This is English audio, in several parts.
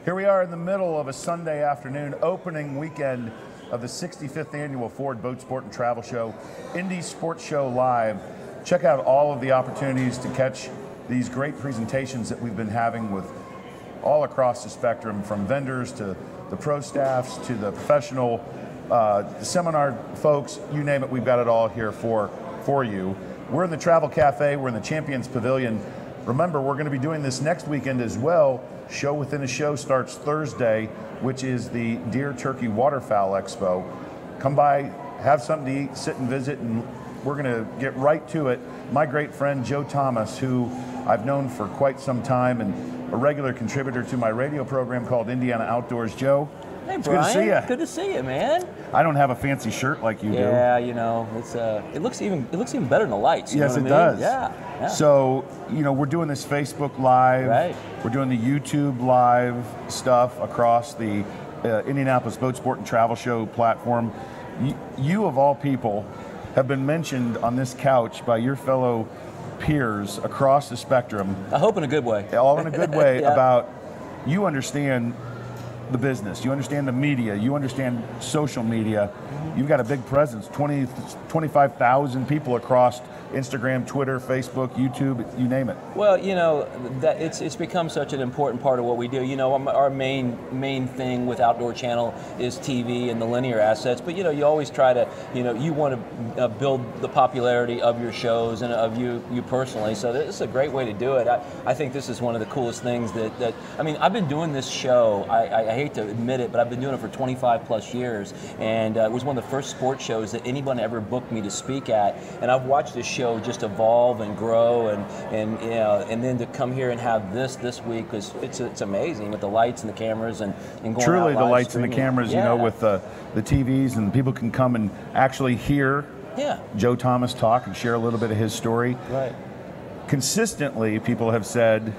Here we are in the middle of a Sunday afternoon, opening weekend of the 65th Annual Ford Boat Sport and Travel Show, Indy Sports Show Live. Check out all of the opportunities to catch these great presentations that we've been having with all across the spectrum, from vendors to the pro staffs to the professional, the seminar folks, you name it, we've got it all here for you. We're in the Travel Cafe, we're in the Champions Pavilion. Remember, we're going to be doing this next weekend as well. Show Within a Show starts Thursday, which is the Deer Turkey Waterfowl Expo. Come by, have something to eat, sit and visit, and we're going to get right to it. My great friend Joe Thomas, who I've known for quite some time and a regular contributor to my radio program called Indiana Outdoors. Joe, hey, it's Brian. good to see you. Good to see you, man. I don't have a fancy shirt like you do. Yeah, you know, it's it looks even better in the lights. Yes, it does. Yeah. So, you know, we're doing this Facebook Live. Right. We're doing the YouTube Live stuff across the Indianapolis Boat Sport and Travel Show platform. You of all people have been mentioned on this couch by your fellow peers across the spectrum. I hope in a good way. All in a good way. Yeah. About, you understand the business, you understand the media, you understand social media. You've got a big presence, 25,000 people across Instagram, Twitter, Facebook, YouTube, you name it. Well, you know, that it's become such an important part of what we do. You know, our main thing with Outdoor Channel is TV and the linear assets, but you know, you always try to, you know, you want to build the popularity of your shows and of you personally, so this is a great way to do it. I think this is one of the coolest things that I mean, I've been doing this show, I hate to admit it, but I've been doing it for 25 plus years, and it was one of the first sports shows that anyone ever booked me to speak at, and I've watched this show just evolve and grow, and you know, and then to come here and have this week is it's amazing with the lights and the cameras and going truly out the live lights streaming. and the cameras, Yeah. you know, with the TVs, and people can come and actually hear Joe Thomas talk and share a little bit of his story. Right. Consistently, people have said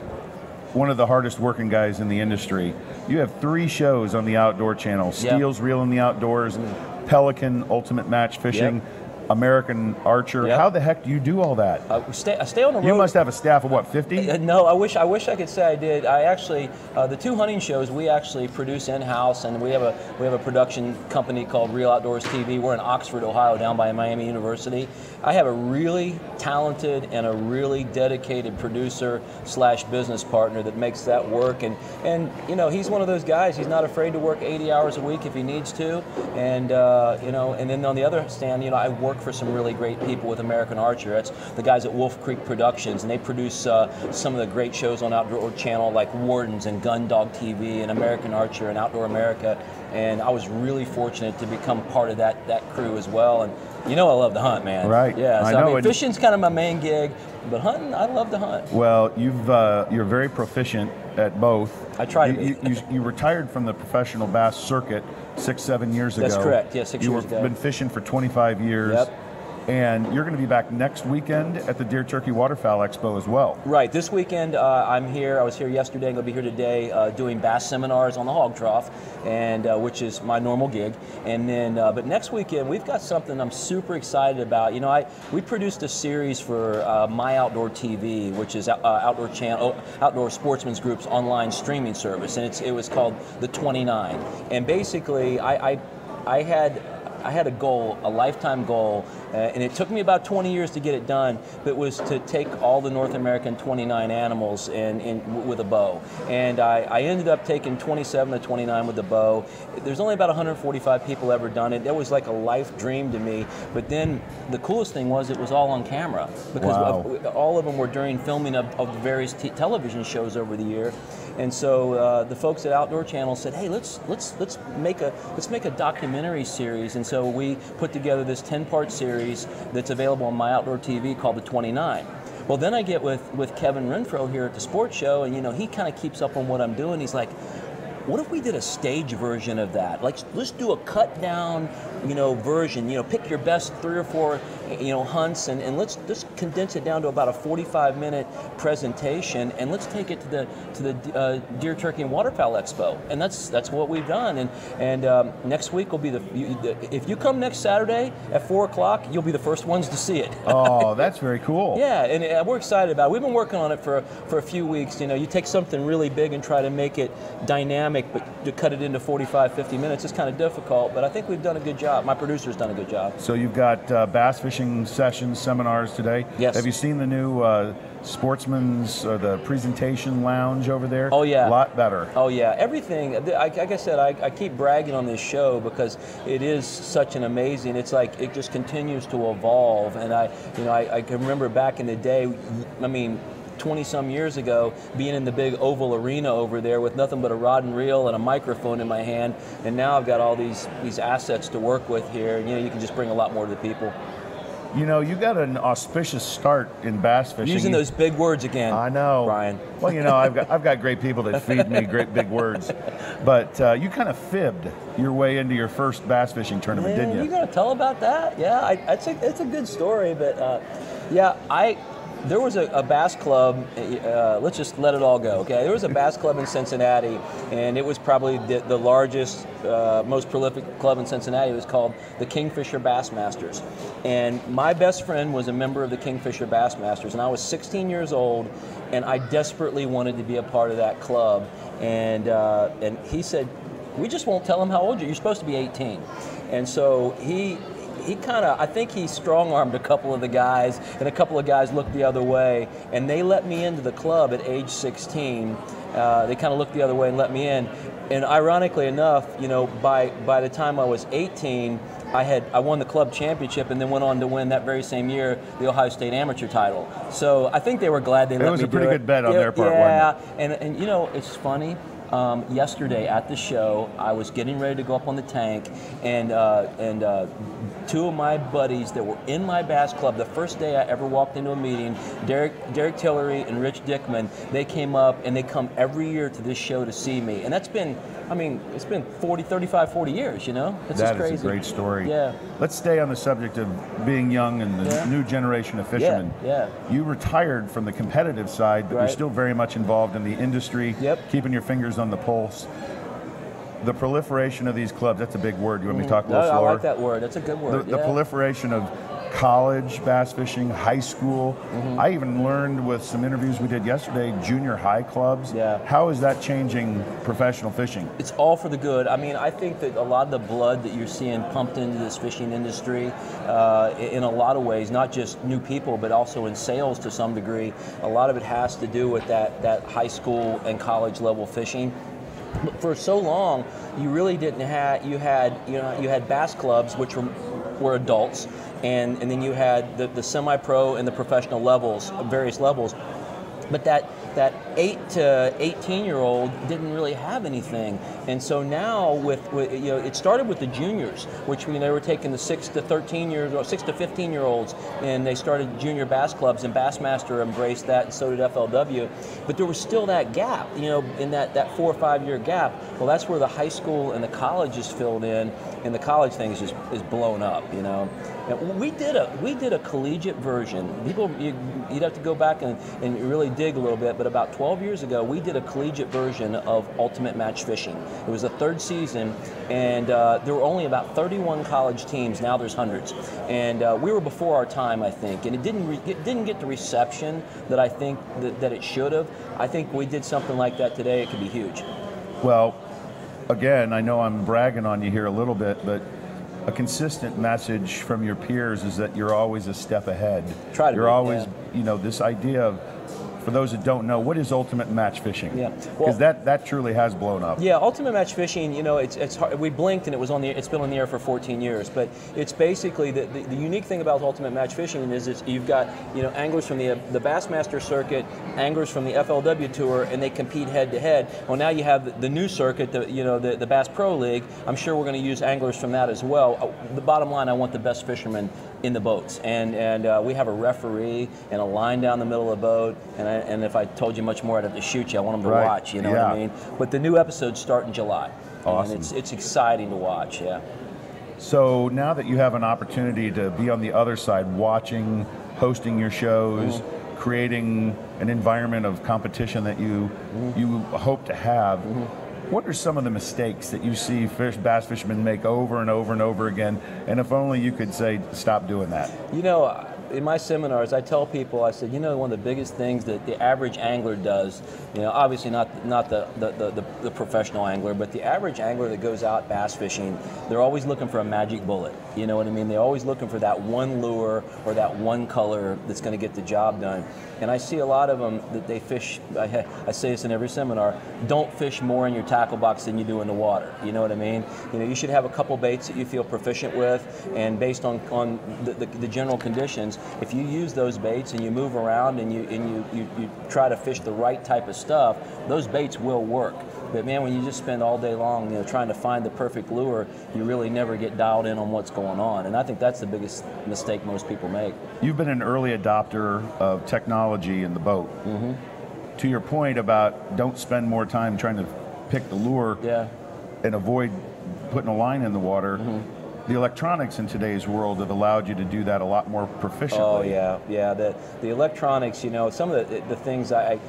one of the hardest working guys in the industry. You have 3 shows on the Outdoor Channel: Steele's Reel in the Outdoors, Pelican Ultimate Match Fishing, American Archer. How the heck do you do all that? I stay on the road. You must have a staff of what, 50? No, I wish I could say I did. I actually the 2 hunting shows we actually produce in house, and we have a production company called Real Outdoors TV. We're in Oxford, Ohio, down by Miami University. I have a really talented and a really dedicated producer / business partner that makes that work, and you know, he's one of those guys. He's not afraid to work 80 hours a week if he needs to, and you know, and then on the other stand, you know, I work for some really great people with American Archer. That's the guys at Wolf Creek Productions, and they produce some of the great shows on Outdoor Channel like Wardens and Gun Dog TV and American Archer and Outdoor America, and I was really fortunate to become part of that crew as well. And you know, I love to hunt, man. Right. Yeah. So I know. mean, fishing's kind of my main gig, but hunting, I love to hunt. Well, you're very proficient at both. I try to be. You retired from the professional bass circuit 6-7 years ago. That's correct. Yeah, 6 years ago. You've been fishing for 25 years. Yep. And you're going to be back next weekend at the Deer Turkey Waterfowl Expo as well. Right. This weekend I'm here. I was here yesterday. I'm going to be here today doing bass seminars on the hog trough, and which is my normal gig. And then, but next weekend we've got something I'm super excited about. You know, we produced a series for My Outdoor TV, which is Outdoor Channel, Outdoor Sportsman's Group's online streaming service, and it was called The 29. And basically, I had a goal, a lifetime goal, and it took me about 20 years to get it done, but it was to take all the North American 29 animals with a bow. And I ended up taking 27 to 29 with the bow. There's only about 145 people ever done it. That was like a life dream to me. But then the coolest thing was it was all on camera, because all of them were during filming of the various television shows over the year. And so the folks at Outdoor Channel said, "Hey, let's make a documentary series." And so we put together this 10-part series that's available on My Outdoor TV called The 29. Well, then I get with Kevin Renfro here at the sports show, and you know, he kind of keeps up on what I'm doing. He's like, what if we did a stage version of that? Like, let's do a cut down, you know, version. You know, pick your best 3 or 4, you know, hunts, and let's just condense it down to about a 45-minute presentation, and let's take it to the Deer Turkey and Waterfowl Expo. And that's what we've done. And next week will be if you come next Saturday at 4 o'clock, you'll be the first ones to see it. Oh, that's very cool. Yeah, and we're excited about it. We've been working on it for a few weeks. You know, you take something really big and try to make it dynamic dynamic, but to cut it into 45, 50 minutes is kind of difficult, but I think we've done a good job. My producer's done a good job. So you've got bass fishing sessions, seminars today. Yes. Have you seen the new Sportsman's or the presentation lounge over there? Oh yeah. A lot better. Oh yeah, everything. Like I said, I keep bragging on this show because it is such an amazing. It's like it just continues to evolve, and I can remember back in the day. I mean, 20-some years ago, being in the big oval arena over there with nothing but a rod and reel and a microphone in my hand, and now I've got all these assets to work with here, and you can just bring a lot more to the people. You got an auspicious start in bass fishing. Using those big words again. I know, Brian. Well, I've got great people that feed me great big words, but you kind of fibbed your way into your first bass fishing tournament, didn't you? You gonna tell about that? Yeah, it's a good story, but there was a bass club, let's just let it all go, okay? There was a bass club in Cincinnati, and it was probably the largest, most prolific club in Cincinnati. It was called the Kingfisher Bassmasters. And my best friend was a member of the Kingfisher Bassmasters, and I was 16 years old, and I desperately wanted to be a part of that club. And he said, we just won't tell him how old you're supposed to be 18. And so he kind of, I think he strong-armed a couple of the guys, and a couple of guys looked the other way, and they let me into the club at age 16. They kind of looked the other way and let me in. And ironically enough, by the time I was 18, I won the club championship and then went on to win that very same year the Ohio State amateur title. So I think they were glad they let me do it. It was a pretty good bet on their part, yeah, wasn't it? And it's funny. Yesterday at the show, I was getting ready to go up on the tank, and two of my buddies that were in my bass club, the first day I ever walked into a meeting, Derek Tillery and Rich Dickman, they came up, and they come every year to this show to see me. And that's been, it's been 35, 40 years, It's just crazy. That is a great story. Yeah. Let's stay on the subject of being young and the new generation of fishermen. Yeah. You retired from the competitive side, but you're still very much involved in the industry, keeping your fingers on the pulse. The proliferation of these clubs, that's a big word. You want me to talk a little slower? I like that word. That's a good word. The proliferation of college bass fishing, high school. I even learned with some interviews we did yesterday, junior high clubs. Yeah. How is that changing professional fishing? It's all for the good. I think that a lot of the blood that you're seeing pumped into this fishing industry, in a lot of ways, not just new people, but also in sales to some degree, a lot of it has to do with that high school and college level fishing. But for so long, you really didn't have, you had bass clubs, which were adults, and then you had the semi-pro and the professional levels, various levels. But that 8 to 18-year-old didn't really have anything, and so now it started with the juniors, which they were taking the 6 to 15-year-olds, and they started junior bass clubs, and Bassmaster embraced that, and so did FLW. But there was still that gap, in that 4 or 5 year gap. Well, that's where the high school and the college is filled in, and the college thing is blown up. Now, we did a collegiate version. You'd have to go back and really dig a little bit, but about 12 years ago, we did a collegiate version of Ultimate Match Fishing. It was the third season, and there were only about 31 college teams. Now there's hundreds, and we were before our time, I think, and it didn't get the reception that I think that it should have. I think we did something like that today. It could be huge. Well, again, I know I'm bragging on you here a little bit, but a consistent message from your peers is that you're always a step ahead. You're always, this idea of, for those that don't know, what is Ultimate Match Fishing? Yeah, because that truly has blown up. Yeah, Ultimate Match Fishing, it's hard. We blinked and it's been on the air for 14 years. But it's basically the unique thing about Ultimate Match Fishing is you've got anglers from the Bassmaster circuit, anglers from the FLW tour, and they compete head to head. Well, now you have the new circuit, the Bass Pro League. I'm sure we're going to use anglers from that as well. The bottom line, I want the best fishermen in the boats, and we have a referee and a line down the middle of the boat, and if I told you much more, I'd have to shoot you. I want them to watch, what I mean? But the new episodes start in July. Awesome. And it's exciting to watch, yeah. So now that you have an opportunity to be on the other side, watching, hosting your shows, creating an environment of competition that you hope to have, what are some of the mistakes that you see bass fishermen make over and over and over again? And if only you could say, stop doing that. in my seminars, I tell people, I said, you know, one of the biggest things that the average angler does, you know, obviously not the professional angler, but the average angler that goes out bass fishing, they're always looking for a magic bullet. You know what I mean? They're always looking for that one lure or that one color that's going to get the job done. And I see a lot of them that they fish, I say this in every seminar, don't fish more in your tackle box than you do in the water. You know what I mean? You know, you should have a couple baits that you feel proficient with, and based on the general conditions, if you use those baits and you move around and you try to fish the right type of stuff, those baits will work. But man, when you just spend all day long, you know, trying to find the perfect lure, you really never get dialed in on what's going on. And I think that's the biggest mistake most people make. You've been an early adopter of technology in the boat. Mm-hmm. To your point about don't spend more time trying to pick the lure and avoid putting a line in the water. Mm-hmm. The electronics in today's world have allowed you to do that a lot more proficiently. Oh yeah. The electronics, you know, some of the things I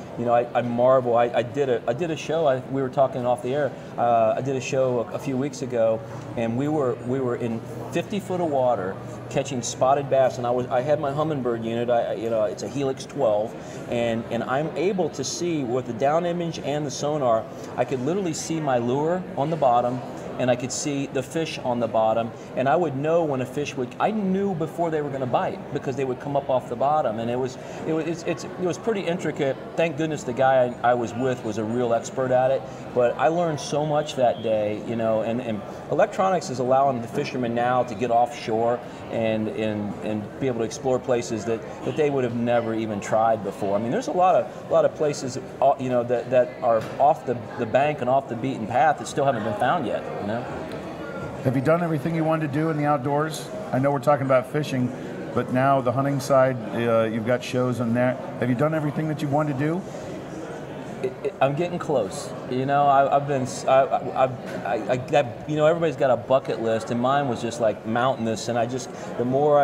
marvel. I did a show. We were talking off the air. I did a show a few weeks ago, and we were in 50 foot of water catching spotted bass, and I had my Humminbird unit. It's a Helix 12, and I'm able to see with the down image and the sonar. I could literally see my lure on the bottom, and I could see the fish on the bottom, and I would know when a fish would. I knew before they were going to bite because they would come up off the bottom, and it was pretty intricate. Thank goodness the guy I was with was a real expert at it. But I learned so much that day, you know. And electronics is allowing the fishermen now to get offshore and be able to explore places that they would have never even tried before. I mean, there's a lot of places, you know, that are off the bank and off the beaten path that still haven't been found yet. You know? Have you done everything you wanted to do in the outdoors? I know we're talking about fishing, but now the hunting side, you've got shows on that. Have you done everything that you wanted to do? I'm getting close. You know, you know, everybody's got a bucket list, and mine was just like mountainous. And the more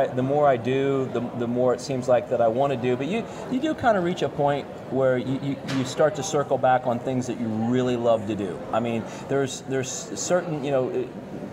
I do, the more it seems like that I want to do. But you do kind of reach a point where you start to circle back on things that you really love to do. I mean, there's certain, you know,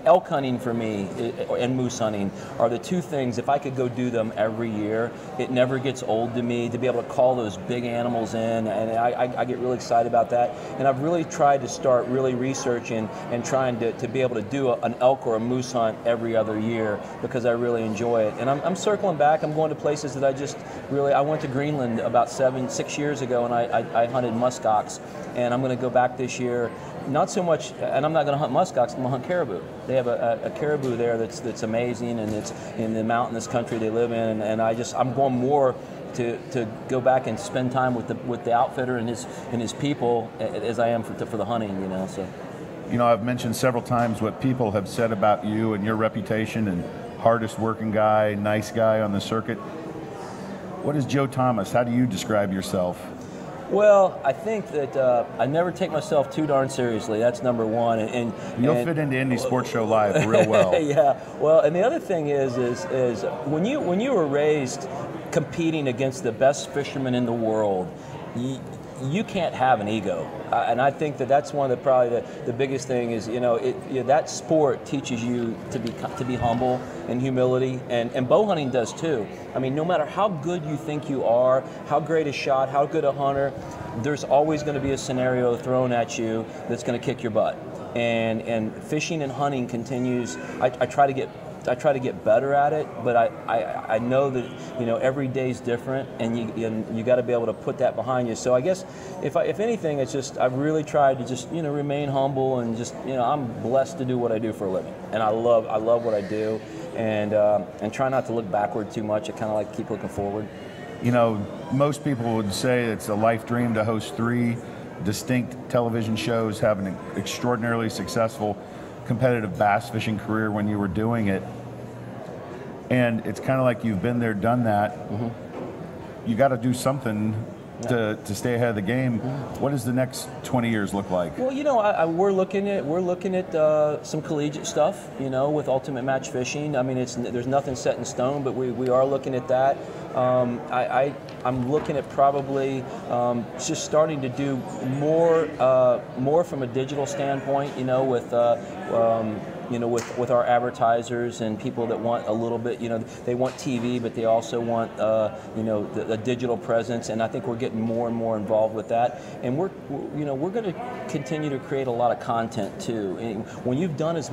elk hunting for me and moose hunting are the two things, if I could go do them every year, it never gets old to me to be able to call those big animals in, and I get really excited about that. And I've really tried to start really researching and trying to be able to do an elk or a moose hunt every other year because I really enjoy it. And I'm circling back. I'm going to places that I went to Greenland about 6 years ago, and I hunted muskox, and I'm going to go back this year. Not so much, and I'm not going to hunt muskox, I'm going to hunt caribou. They have a caribou there that's amazing, and it's in the mountainous country they live in, and I'm going more to go back and spend time with the outfitter and his people as I am for the hunting, you know. So, you know, I've mentioned several times what people have said about you and your reputation, and hardest working guy, nice guy on the circuit. What is Joe Thomas? How do you describe yourself? Well, I think that I never take myself too darn seriously. That's number one. And you'll fit into Indy Sports Show Live real well. Yeah. Well, and the other thing is when you were raised competing against the best fishermen in the world, you can't have an ego. And I think that's one of probably the biggest thing is, you know, that sport teaches you to be humble and humility, and bow hunting does too. I mean, no matter how good you think you are, how great a shot, how good a hunter, there's always going to be a scenario thrown at you that's going to kick your butt. And fishing and hunting continues. I try to get better at it, but I know that, you know, every day's different, and you got to be able to put that behind you. So I guess if anything, it's just I've really tried to just, you know, remain humble, and just, you know, I'm blessed to do what I do for a living, and I love what I do, and try not to look backward too much. I kind of like to keep looking forward. You know, most people would say it's a life dream to host 3 distinct television shows, have an extraordinarily successful competitive bass fishing career when you were doing it, and it's kind of like you've been there, done that. Mm-hmm. You got to do something to stay ahead of the game. Mm-hmm. What does the next 20 years look like? Well, you know, we're looking at some collegiate stuff, you know, with Ultimate Match Fishing. I mean, there's nothing set in stone, but we are looking at that. I'm looking at probably just starting to do more from a digital standpoint, you know, with with our advertisers and people that want a little bit, they want TV, but they also want, the digital presence. And I think we're getting more and more involved with that. And we're going to continue to create a lot of content too. And when you've done as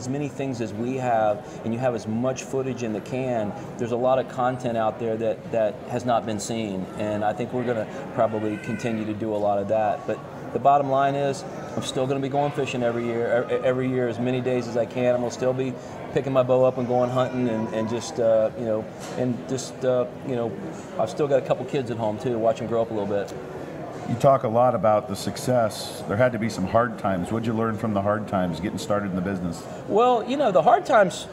many things as we have, and you have as much footage in the can, there's a lot of content out there that has not been seen. And I think we're going to probably continue to do a lot of that. But the bottom line is, I'm still going to be going fishing every year, as many days as I can. I'm going to still be picking my bow up and going hunting, and just I've still got a couple kids at home too, watch them grow up a little bit. You talk a lot about the success. There had to be some hard times. What'd you learn from the hard times getting started in the business? Well, the hard times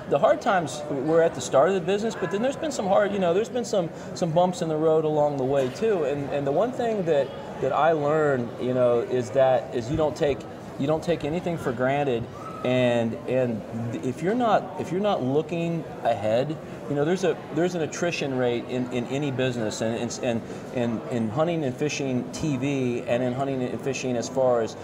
were at the start of the business, but then there's been some there's been some bumps in the road along the way too. And the one thing that I learned, is you don't take anything for granted. And if you're not looking ahead, there's an attrition rate in any business, and in hunting and fishing TV, and in hunting and fishing as far as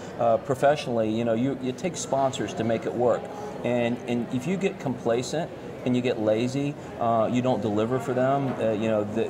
professionally, you take sponsors to make it work, and if you get complacent and you get lazy, you don't deliver for them,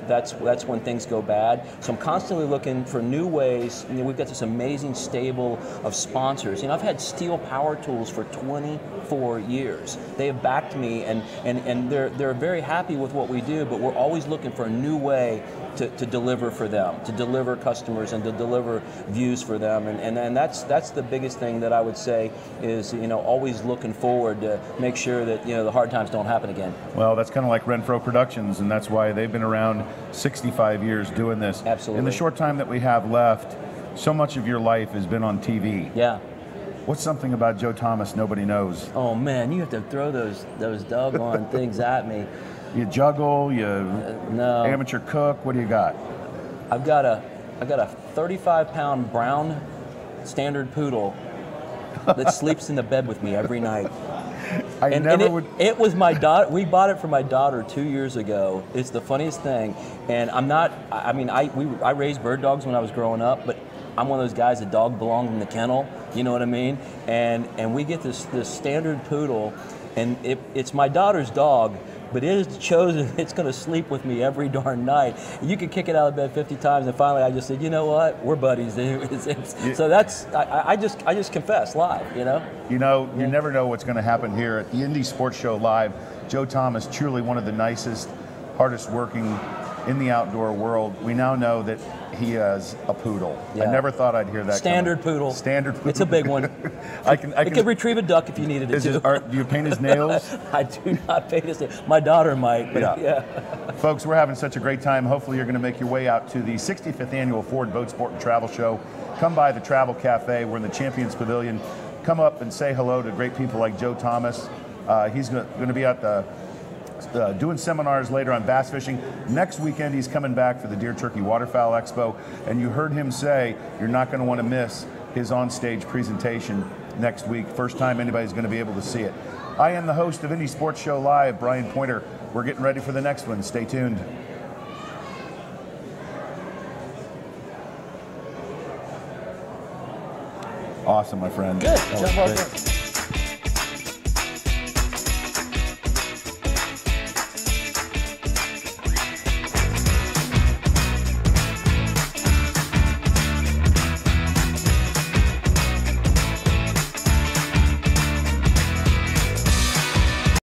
that's when things go bad. So I'm constantly looking for new ways. We've got this amazing stable of sponsors. I've had Steel Power Tools for 24 years. They have backed me, and they're very happy with what we do, but we're always looking for a new way to deliver for them, to deliver customers and to deliver views for them. And that's the biggest thing that I would say is, always looking forward to make sure that, the hard times don't happen again. Well, that's kind of like Renfro Productions, and that's why they've been around 65 years doing this. Absolutely. In the short time that we have left, so much of your life has been on TV. Yeah. What's something about Joe Thomas nobody knows? Oh man, you have to throw those doggone things at me. You juggle, no. Amateur cook, what do you got? I've got a 35-pound brown standard poodle that sleeps in the bed with me every night. It was my daughter. We bought it for my daughter 2 years ago. It's the funniest thing, and I raised bird dogs when I was growing up, but I'm one of those guys, the dog belonged in the kennel, you know what I mean? And we get this standard poodle, and it's my daughter's dog, but it is chosen, it's going to sleep with me every darn night. You can kick it out of bed 50 times, and finally I just said, you know what, we're buddies. So that's, I just confess live, You never know what's going to happen here at the Indy Sports Show Live. Joe Thomas, truly one of the nicest, hardest working in the outdoor world. We now know that he has a poodle. Yeah. I never thought I'd hear that. Standard poodle. Standard poodle. It's a big one. It could retrieve a duck if you needed it to. Do you paint his nails? I do not paint his nails. My daughter might, but yeah. Folks, we're having such a great time. Hopefully you're going to make your way out to the 65th Annual Ford Boat Sport and Travel Show. Come by the Travel Cafe. We're in the Champions Pavilion. Come up and say hello to great people like Joe Thomas. He's going to be at the doing seminars later on bass fishing. Next weekend he's coming back for the Deer Turkey Waterfowl Expo, and you heard him say you're not going to want to miss his on-stage presentation next week. First time anybody's going to be able to see it. I am the host of Indy Sports Show Live, Brian Pointer. We're getting ready for the next one. Stay tuned. Awesome, my friend. Good.